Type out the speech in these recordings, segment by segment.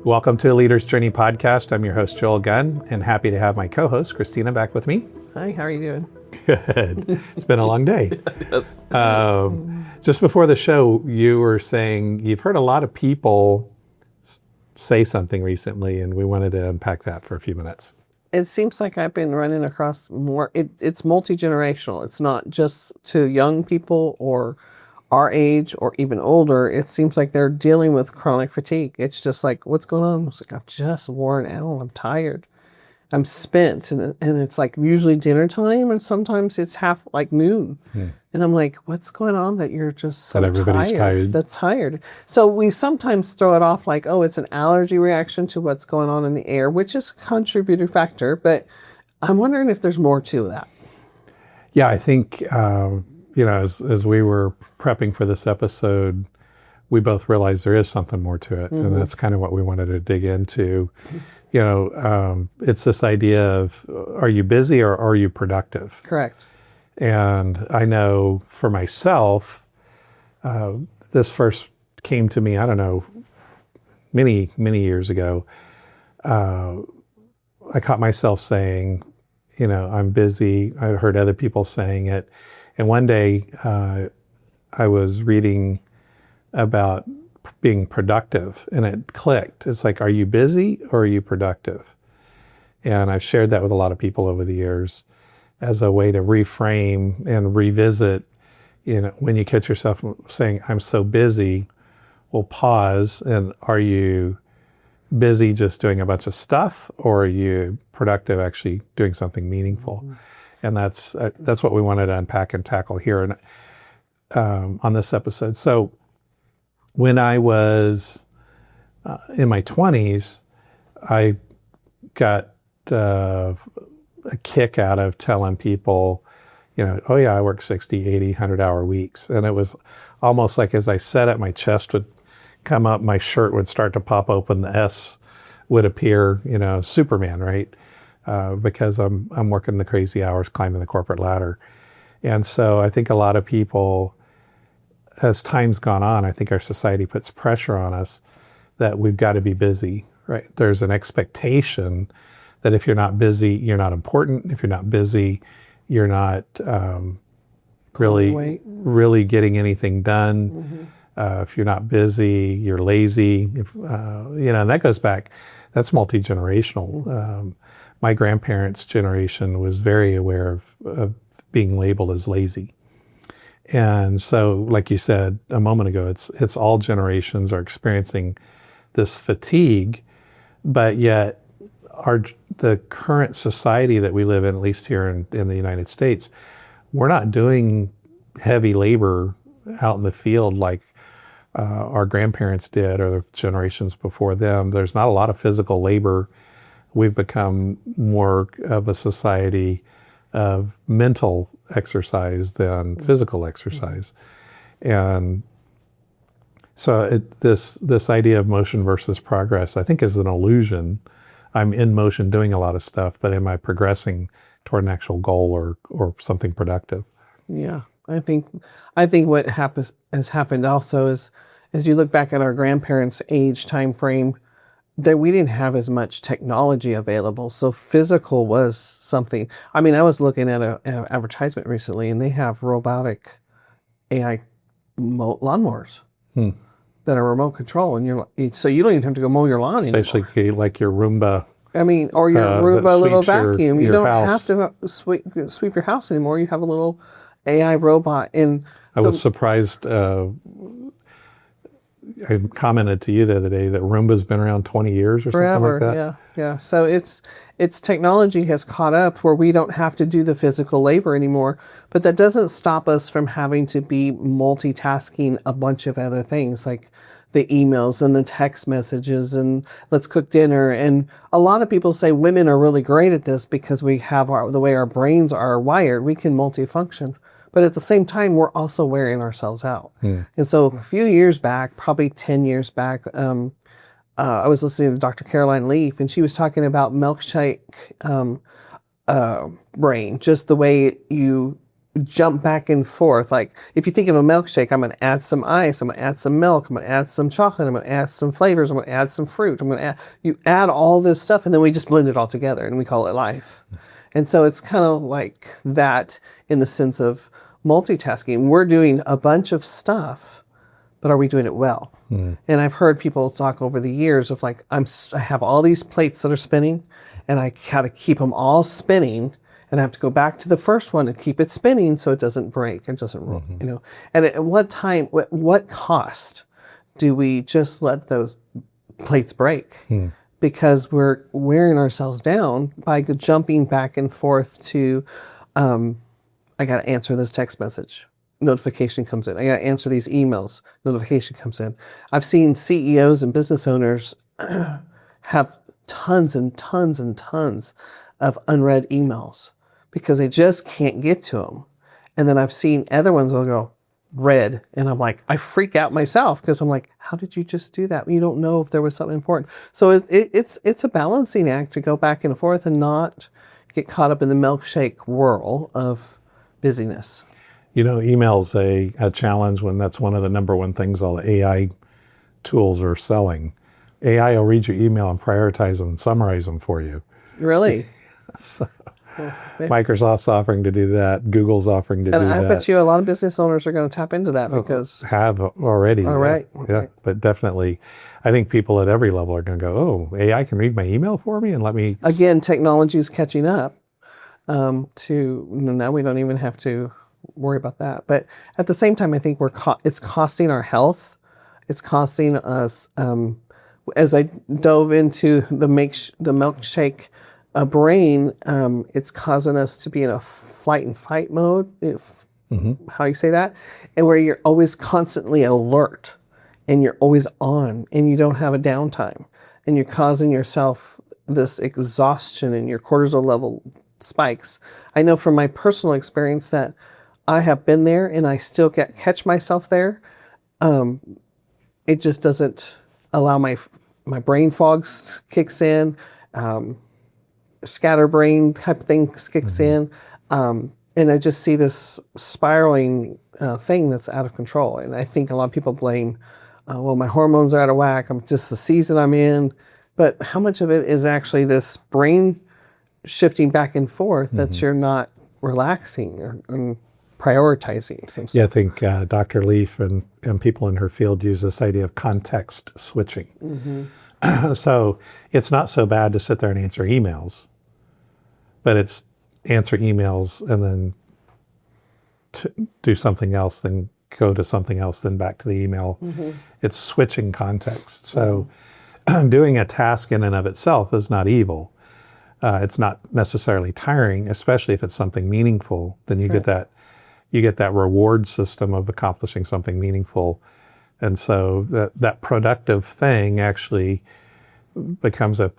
Welcome to the Leader's Journey podcast. I'm your host, Joel Gunn, and happy to have my co-host, Christina, back with me. Hi, how are you doing? Good. It's been a long day. Yes. Just before the show, you were saying you've heard a lot of people say something recently, and we wanted to unpack that for a few minutes. It seems like I've been running across more, it's multi-generational. It's not just to young people or our age or even older. It seems like they're dealing with chronic fatigue. It's just like, what's going on? It's like, I'm just worn out. I'm tired. I'm spent. And it's like usually dinner time, and sometimes it's like noon. And I'm like, what's going on that you're just so tired? That's tired. So we sometimes throw it off like, oh, it's an allergy reaction to what's going on in the air, which is a contributing factor. But I'm wondering if there's more to that. Yeah, I think, as we were prepping for this episode, we both realized there is something more to it. And that's kind of what we wanted to dig into. It's this idea of, are you busy or are you productive? Correct. And I know for myself, this first came to me, I don't know, many, many years ago. I caught myself saying, I'm busy. I heard other people saying it. And one day I was reading about being productive, and it clicked. It's like, are you busy or are you productive? And I've shared that with a lot of people over the years as a way to reframe and revisit, when you catch yourself saying, I'm so busy, well, pause, and are you busy just doing a bunch of stuff, or are you productive actually doing something meaningful? And that's what we wanted to unpack and tackle here on this episode. So when I was in my 20s, I got a kick out of telling people, oh yeah, I work 60, 80, 100-hour weeks. And it was almost like as I said it, my chest would come up, my shirt would start to pop open, the S would appear, Superman, right? Because I'm working the crazy hours, climbing the corporate ladder. And so I think a lot of people, as time's gone on, I think our society puts pressure on us that we've got to be busy, right? There's an expectation that if you're not busy, you're not important. If you're not busy, you're not really getting anything done. If you're not busy, you're lazy. And that goes back, that's multi-generational. My grandparents' generation was very aware of being labeled as lazy. And so, like you said a moment ago, it's all generations are experiencing this fatigue, but yet the current society that we live in, at least here in the United States, we're not doing heavy labor out in the field like our grandparents did or the generations before them. There's not a lot of physical labor. We've become more of a society of mental exercise than physical exercise. And so this idea of motion versus progress, I think, is an illusion. I'm in motion doing a lot of stuff, but am I progressing toward an actual goal or something productive? Yeah, I think what has happened also is, as you look back at our grandparents' age time frame, that we didn't have as much technology available. So physical was something. I mean, I was looking at an advertisement recently, and they have robotic AI lawnmowers that are remote control, and so you don't even have to go mow your lawn anymore. Especially like your Roomba. I mean, or your Roomba little vacuum. You don't house. have to sweep your house anymore. You have a little AI robot. And I was surprised. I commented to you the other day that Roomba's been around 20 years or forever, something like that. Yeah. So it's technology has caught up where we don't have to do the physical labor anymore, but that doesn't stop us from having to be multitasking a bunch of other things like the emails and the text messages and let's cook dinner. And a lot of people say women are really great at this because we have the way our brains are wired, we can multifunction. But at the same time, we're also wearing ourselves out. And so a few years back, probably 10 years back, I was listening to Dr. Caroline Leaf, and she was talking about milkshake brain, just the way you jump back and forth. Like if you think of a milkshake, I'm going to add some ice, I'm going to add some milk, I'm going to add some chocolate, I'm going to add some flavors, I'm going to add some fruit, you add all this stuff and then we just blend it all together and we call it life. And so it's kind of like that in the sense of multitasking. We're doing a bunch of stuff, but are we doing it well? And I've heard people talk over the years of like, I have all these plates that are spinning and I got to keep them all spinning. And I have to go back to the first one and keep it spinning so it doesn't break, it doesn't roll, you know. And at what time, what cost do we just let those plates break? Because we're wearing ourselves down by jumping back and forth to, I got to answer this text message. Notification comes in. I got to answer these emails. Notification comes in. I've seen CEOs and business owners have tons and tons and tons of unread emails because they just can't get to them. And then I've seen other ones will go read, and I'm like, I freak out myself because I'm like, how did you just do that? You don't know if there was something important. So it's a balancing act to go back and forth and not get caught up in the milkshake whirl of busyness. You know, email's a challenge when that's one of the number one things all the AI tools are selling. AI will read your email and prioritize them and summarize them for you. Really? So, Microsoft's offering to do that. Google's offering to do that. And I bet you a lot of business owners are going to tap into that because... Have already. All right. Yeah, but definitely, I think people at every level are going to go, oh, AI can read my email for me and let me... Again, technology is catching up to... Now we don't even have to worry about that. But at the same time, I think it's costing our health. It's costing us... as I dove into the milkshake brain, it's causing us to be in a flight and fight mode, how you say that, and where you're always constantly alert and you're always on and you don't have a downtime and you're causing yourself this exhaustion and your cortisol level spikes. I know from my personal experience that I have been there and I still catch myself there. It just doesn't allow my brain fog kicks in, scatterbrain type of thing kicks in, and I just see this spiraling thing that's out of control. And I think a lot of people blame, well, my hormones are out of whack, I'm just the season I'm in. But how much of it is actually this brain shifting back and forth that you're not relaxing or prioritizing things? Yeah, I think Dr. Leaf and people in her field use this idea of context switching. So it's not so bad to sit there and answer emails, but it's answer emails and then do something else, then go to something else, then back to the email. It's switching context. So doing a task in and of itself is not evil. It's not necessarily tiring, especially if it's something meaningful. Then you get that reward system of accomplishing something meaningful. And so that productive thing actually becomes it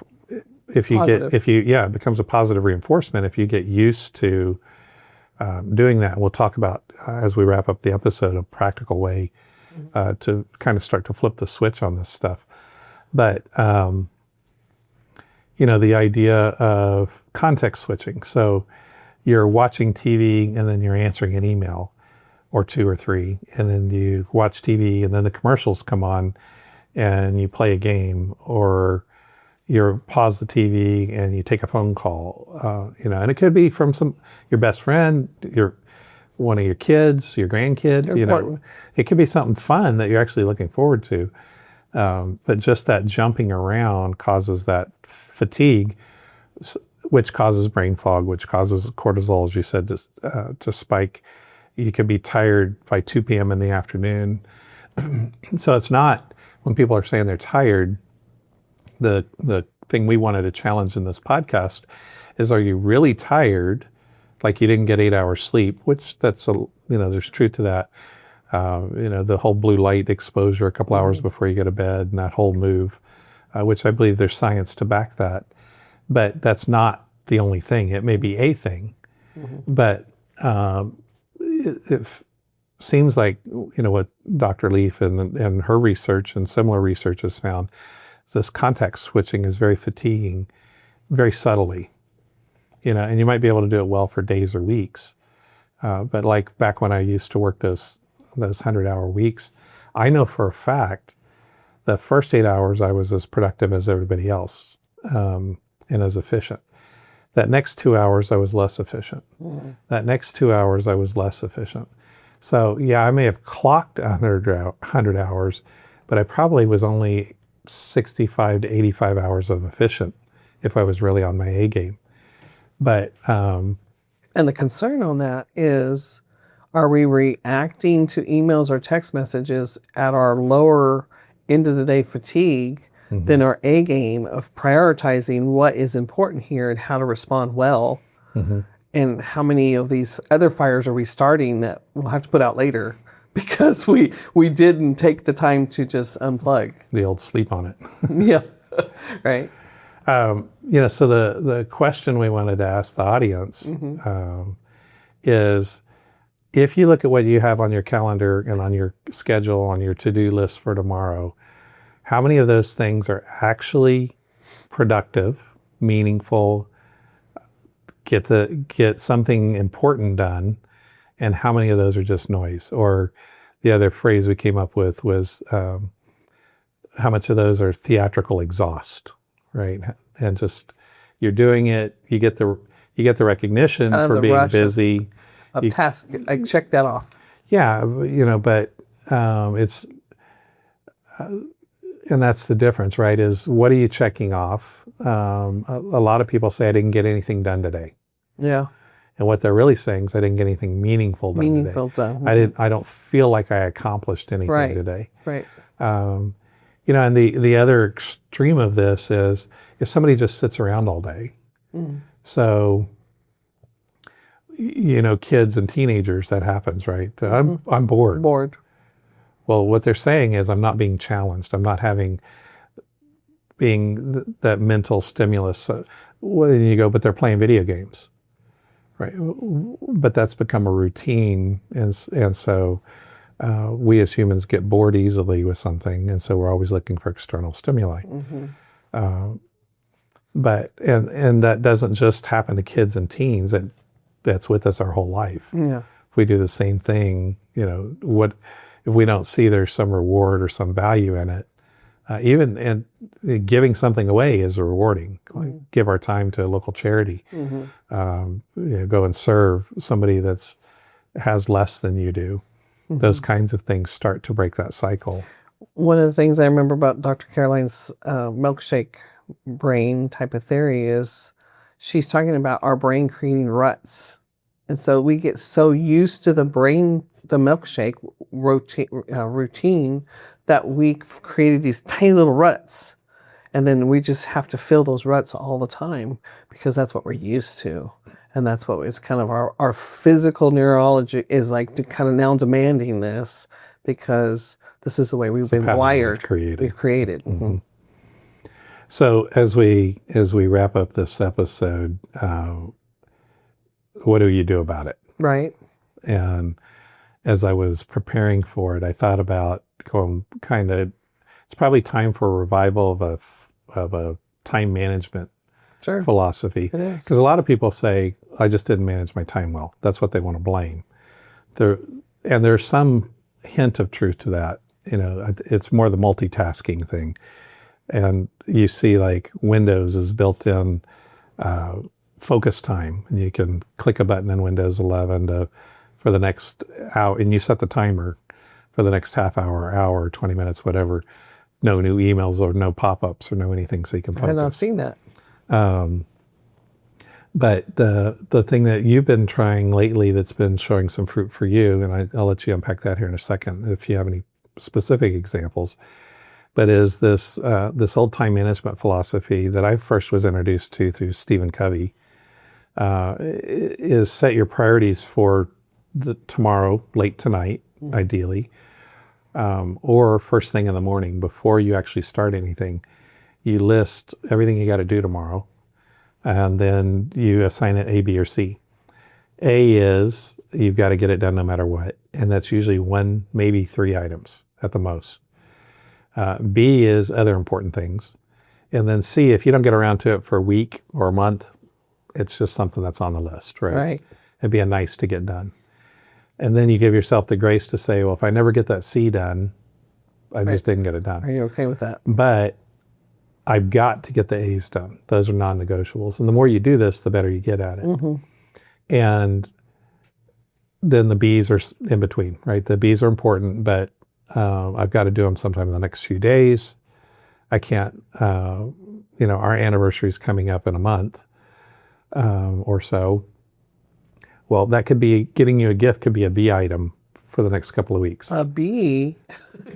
becomes a positive reinforcement if you get used to doing that. We'll talk about, as we wrap up the episode, a practical way to kind of start to flip the switch on this stuff. But, the idea of context switching. So you're watching TV and then you're answering an email or two or three, and then you watch TV and then the commercials come on and you play a game, or you pause the TV and you take a phone call, and it could be from your best friend, one of your kids, your grandkid, it could be something fun that you're actually looking forward to. But just that jumping around causes that fatigue, which causes brain fog, which causes cortisol, as you said, to spike. You could be tired by 2 p.m. in the afternoon. So it's not, when people are saying they're tired, the thing we wanted to challenge in this podcast is, are you really tired? Like you didn't get 8 hours sleep, which there's truth to that. The whole blue light exposure a couple hours before you go to bed and that whole move, which I believe there's science to back that. But that's not the only thing. It may be a thing, but it seems like, what Dr. Leaf and her research and similar research has found is this context switching is very fatiguing, very subtly, and you might be able to do it well for days or weeks. But like back when I used to work those 100-hour weeks, I know for a fact the first 8 hours I was as productive as everybody else, and as efficient. That next 2 hours I was less efficient. That next 2 hours I was less efficient. So yeah, I may have clocked 100 hours, but I probably was only 65 to 85 hours of efficient if I was really on my A game. But and the concern on that is, are we reacting to emails or text messages at our lower end of the day fatigue than our A game of prioritizing what is important here and how to respond well? And how many of these other fires are we starting that we'll have to put out later because we didn't take the time to just unplug? the old sleep on it. Yeah, right. So the question we wanted to ask the audience is, if you look at what you have on your calendar and on your schedule, on your to-do list for tomorrow, how many of those things are actually productive, meaningful, get something important done, and how many of those are just noise? Or the other phrase we came up with was, how much of those are theatrical exhaust, right? And just, you're doing it, you get the recognition for being busy. Of task, I check that off. Yeah, but it's, and that's the difference, right? Is what are you checking off? A lot of people say I didn't get anything done today. Yeah. And what they're really saying is I didn't get anything meaningful done today. I don't feel like I accomplished anything today. Right. And the other extreme of this is if somebody just sits around all day. So, kids and teenagers, that happens, right? I'm bored. Bored. Well, what they're saying is I'm not being challenged. I'm not being that mental stimulus. Well, then you go, but they're playing video games, right? But that's become a routine, and so we as humans get bored easily with something, and so we're always looking for external stimuli. But that doesn't just happen to kids and teens. That's with us our whole life. Yeah. If we do the same thing, what if we don't see there's some reward or some value in it? And giving something away is rewarding. Like give our time to a local charity. Go and serve somebody has less than you do. Those kinds of things start to break that cycle. One of the things I remember about Dr. Caroline's milkshake brain type of theory is she's talking about our brain creating ruts. And so we get so used to the milkshake routine that we've created these tiny little ruts. And then we just have to fill those ruts all the time because that's what we're used to. And that's what is kind of our physical neurology is like kind of now demanding this because this is the way we've been wired. We've created. So as we wrap up this episode, what do you do about it? Right. And as I was preparing for it, I thought about it's probably time for a revival of a time management philosophy. It is. Because a lot of people say, I just didn't manage my time well. That's what they want to blame. And there's some hint of truth to that. It's more the multitasking thing. And you see like Windows is built in focus time, and you can click a button in Windows 11 for the next hour, and you set the timer for the next half hour, 20 minutes, whatever. No new emails or no pop-ups or no anything, so you can focus. I have not seen that. But the thing that you've been trying lately that's been showing some fruit for you, and I'll let you unpack that here in a second if you have any specific examples, but is this old time management philosophy that I first was introduced to through Stephen Covey, is set your priorities for tomorrow, late tonight, ideally, or first thing in the morning before you actually start anything. You list everything you got to do tomorrow, and then you assign it A, B, or C. A is you've got to get it done no matter what, and that's usually 1, maybe 3 items at the most. B is other important things. And then C, if you don't get around to it for a week or a month, it's just something that's on the list, right? Right. It'd be a nice to get done. And then you give yourself the grace to say, well, if I never get that C done, I just didn't get it done. Are you okay with that? But I've got to get the A's done. Those are non-negotiables. And the more you do this, the better you get at it. And then the B's are in between, right? The B's are important, but I've got to do them sometime in the next few days. I can't, our anniversary is coming up in a month or so. Well, that could be, getting you a gift could be a B item for the next couple of weeks. A B?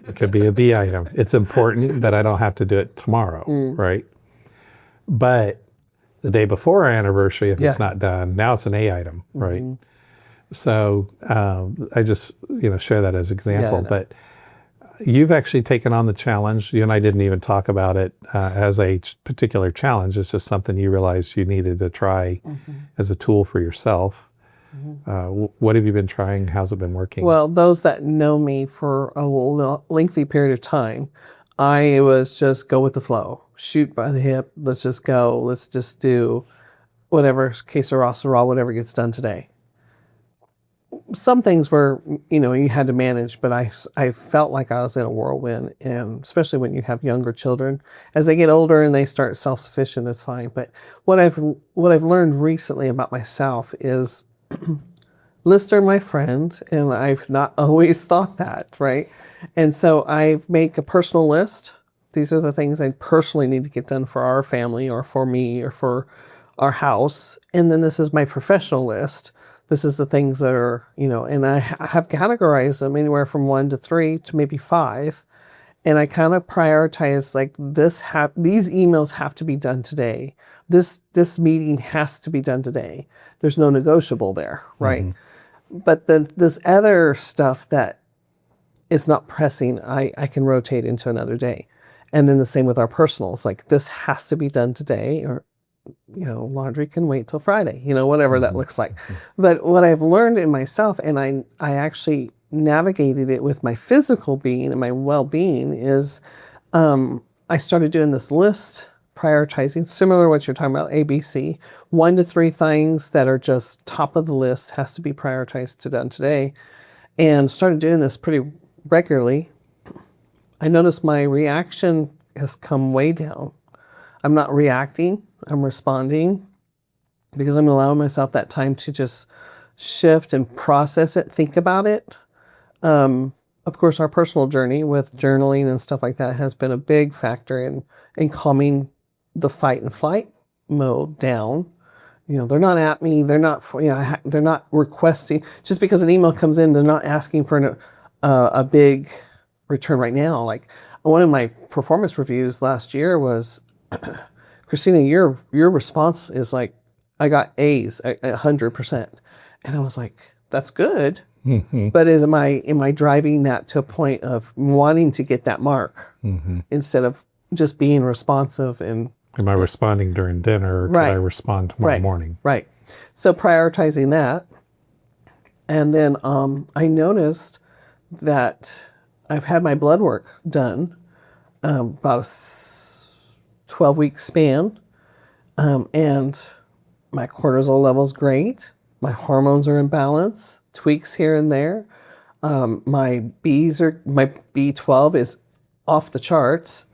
It could be a B item. It's important that I don't have to do it tomorrow, right? But the day before our anniversary, if it's not done, now it's an A item, right? So I just, share that as an example. But you've actually taken on the challenge. You and I didn't even talk about it as a particular challenge. It's just something you realized you needed to try as a tool for yourself. What have you been trying? How's it been working? Well, those that know me for a lengthy period of time, I was just go with the flow. Shoot by the hip. Let's just go. Let's just do whatever, que sera, sera, whatever gets done today. Some things were, you had to manage, but I felt like I was in a whirlwind, and especially when you have younger children. As they get older and they start self-sufficient, it's fine. But what I've learned recently about myself is lists are my friend, and I've not always thought that, right? And so I make a personal list. These are the things I personally need to get done for our family or for me or for our house. And then this is my professional list. This is the things that are, and I have categorized them anywhere from 1 to 3 to maybe 5. And I kind of prioritize like these emails have to be done today. This meeting has to be done today. There's no negotiable there, right? But this other stuff that is not pressing, I can rotate into another day. And then the same with our personals. Like this has to be done today, or laundry can wait till Friday, whatever that looks like. But what I've learned in myself, and I actually navigated it with my physical being and my well-being, is I started doing this list, prioritizing, similar to what you're talking about, ABC, 1 to 3 things that are just top of the list, has to be prioritized to done today, and started doing this pretty regularly. I noticed my reaction has come way down. I'm not reacting, I'm responding, because I'm allowing myself that time to just shift and process it, think about it. Of course, our personal journey with journaling and stuff like that has been a big factor in calming the fight and flight mode down. They're not at me. They're not, they're not requesting. Just because an email comes in, they're not asking for a big return right now. Like one of my performance reviews last year was, Christina, your response is like, I got A's, 100%. And I was like, that's good. But am I driving that to a point of wanting to get that mark instead of just being responsive? And am I responding during dinner, or can I respond tomorrow morning? Right. So prioritizing that. And then I noticed that I've had my blood work done about a 12-week span. And my cortisol level's great. My hormones are in balance. Tweaks here and there. My B12 is off the charts.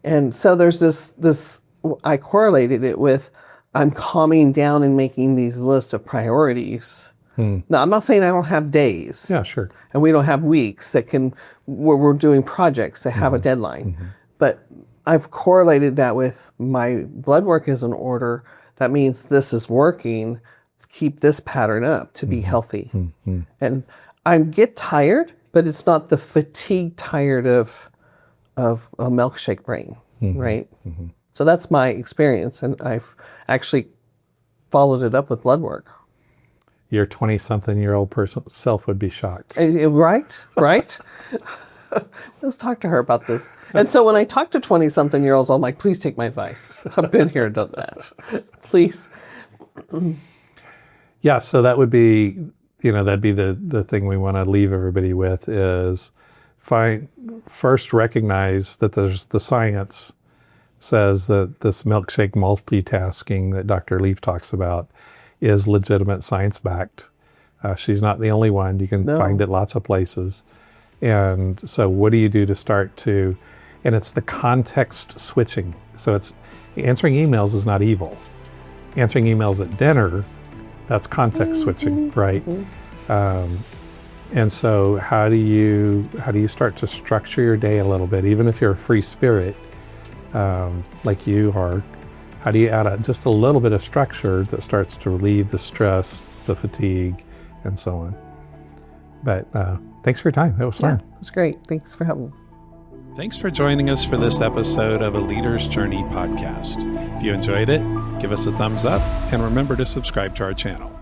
And so there's this, I correlated it with, I'm calming down and making these lists of priorities. Now, I'm not saying I don't have days. Yeah, sure. And we don't have weeks where we're doing projects that have a deadline. But I've correlated that with my blood work is in order. That means this is working. Keep this pattern up to be healthy. And I get tired, but it's not the fatigue tired of a milkshake brain, right? So that's my experience, and I've actually followed it up with blood work. Your 20-something-year-old self would be shocked. Right? Let's talk to her about this. And so when I talk to 20-something-year-olds, I'm like, please take my advice. I've been here and done that. Please. Yeah, so that would be, that'd be the thing we want to leave everybody with is first recognize that there's the science says that this milkshake multitasking that Dr. Leaf talks about is legitimate science-backed. She's not the only one. You can find it lots of places. And so what do you do to start to, and it's the context switching. So it's answering emails is not evil. Answering emails at dinner, that's context switching, right? And so how do you start to structure your day a little bit, even if you're a free spirit, like you are? How do you add just a little bit of structure that starts to relieve the stress, the fatigue, and so on? But thanks for your time. That was fun. Yeah, it was great. Thanks for having me. Thanks for joining us for this episode of A Leader's Journey podcast. If you enjoyed it, give us a thumbs up and remember to subscribe to our channel.